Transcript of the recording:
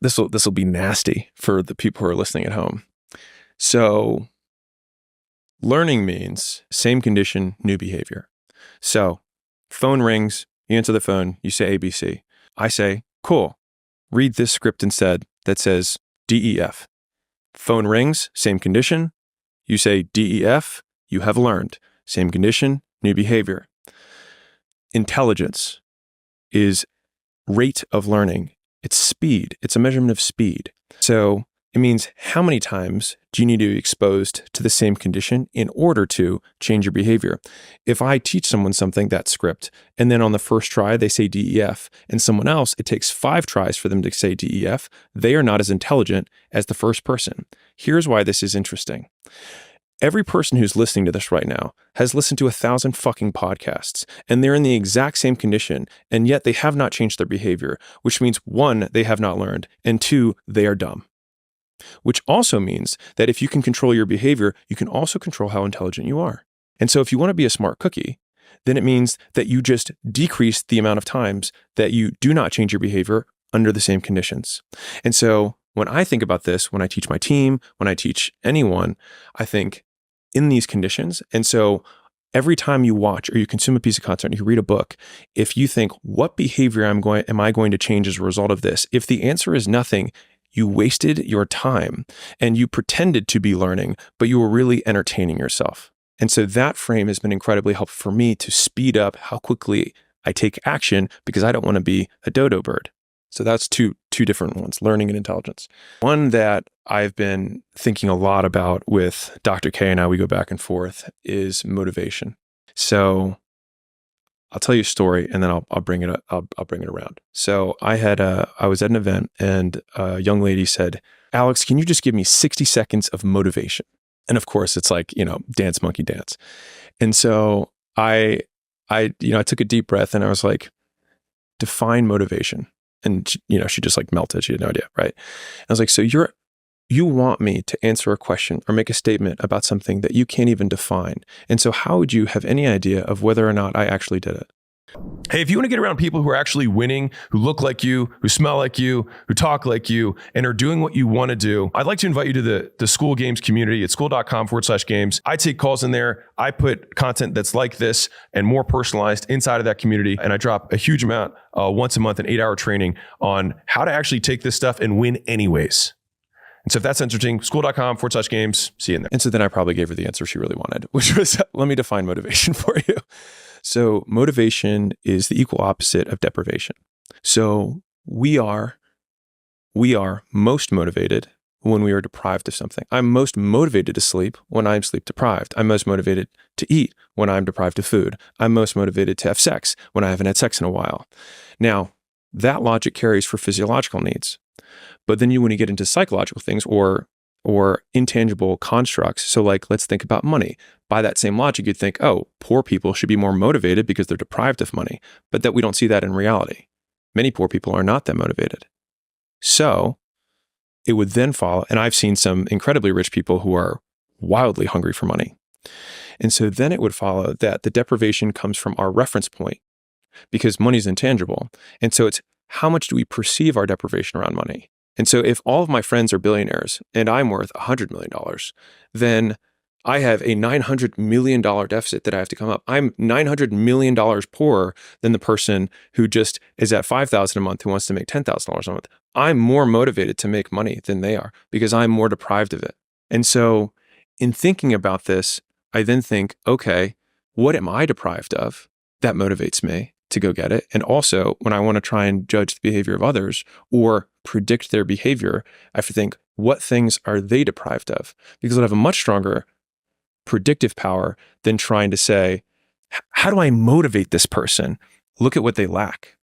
this will be nasty for the people who are listening at home. So learning means same condition, new behavior. So phone rings, you answer the phone, you say ABC. I say, cool, read this script instead that says DEF. Phone rings, same condition. You say DEF, you have learned. Same condition, new behavior. Intelligence is rate of learning. It's speed. It's a measurement of speed. So it means how many times do you need to be exposed to the same condition in order to change your behavior? If I teach someone something, that script, and then on the first try, they say DEF, and someone else, it takes 5 tries for them to say DEF, they are not as intelligent as the first person. Here's why this is interesting. Every person who's listening to this right now has listened to 1,000 fucking podcasts, and they're in the exact same condition, and yet they have not changed their behavior, which means 1, they have not learned, and 2, they are dumb. Which also means that if you can control your behavior, you can also control how intelligent you are. And so if you want to be a smart cookie, then it means that you just decrease the amount of times that you do not change your behavior under the same conditions. And so when I think about this, when I teach my team, when I teach anyone, I think in these conditions. And so every time you watch or you consume a piece of content, you read a book, if you think, what behavior am I going to change as a result of this? If the answer is nothing, you wasted your time and you pretended to be learning, but you were really entertaining yourself. And so that frame has been incredibly helpful for me to speed up how quickly I take action because I don't want to be a dodo bird. So that's two different ones, learning and intelligence. One that I've been thinking a lot about with Dr. K and I, we go back and forth, is motivation. So I'll tell you a story and then I'll bring it up, I'll bring it around. So I was at an event and a young lady said, Alex, can you just give me 60 seconds of motivation? And of course it's like, dance monkey dance. And so I took a deep breath and I was like, define motivation. And she just like melted. She had no idea, right? I was like, so you want me to answer a question or make a statement about something that you can't even define. And so how would you have any idea of whether or not I actually did it? Hey, if you want to get around people who are actually winning, who look like you, who smell like you, who talk like you, and are doing what you want to do, I'd like to invite you to the Skool Games community at skool.com/games. I take calls in there. I put content that's like this and more personalized inside of that community. And I drop a huge amount once a month, an 8-hour training on how to actually take this stuff and win anyways. And so if that's interesting, skool.com/games, see you in there. And so then I probably gave her the answer she really wanted, which was, let me define motivation for you. So motivation is the equal opposite of deprivation. So we are most motivated when we are deprived of something. I'm most motivated to sleep when I'm sleep deprived. I'm most motivated to eat when I'm deprived of food. I'm most motivated to have sex when I haven't had sex in a while. Now, that logic carries for physiological needs. But then when you get into psychological things or intangible constructs, so like let's think about money. By that same logic, you'd think, oh, poor people should be more motivated because they're deprived of money. But that we don't see that in reality. Many poor people are not that motivated. So it would then follow, and I've seen some incredibly rich people who are wildly hungry for money. And so then it would follow that the deprivation comes from our reference point because money is intangible. And so it's how much do we perceive our deprivation around money? And so if all of my friends are billionaires and I'm worth $100 million, then I have a $900 million deficit that I have to come up. I'm $900 million poorer than the person who just is at $5,000 a month who wants to make $10,000 a month. I'm more motivated to make money than they are because I'm more deprived of it. And so in thinking about this, I then think, okay, what am I deprived of that motivates me to go get it? And also when I want to try and judge the behavior of others or predict their behavior, I have to think, what things are they deprived of? Because I'll have a much stronger predictive power than trying to say, how do I motivate this person? Look at what they lack.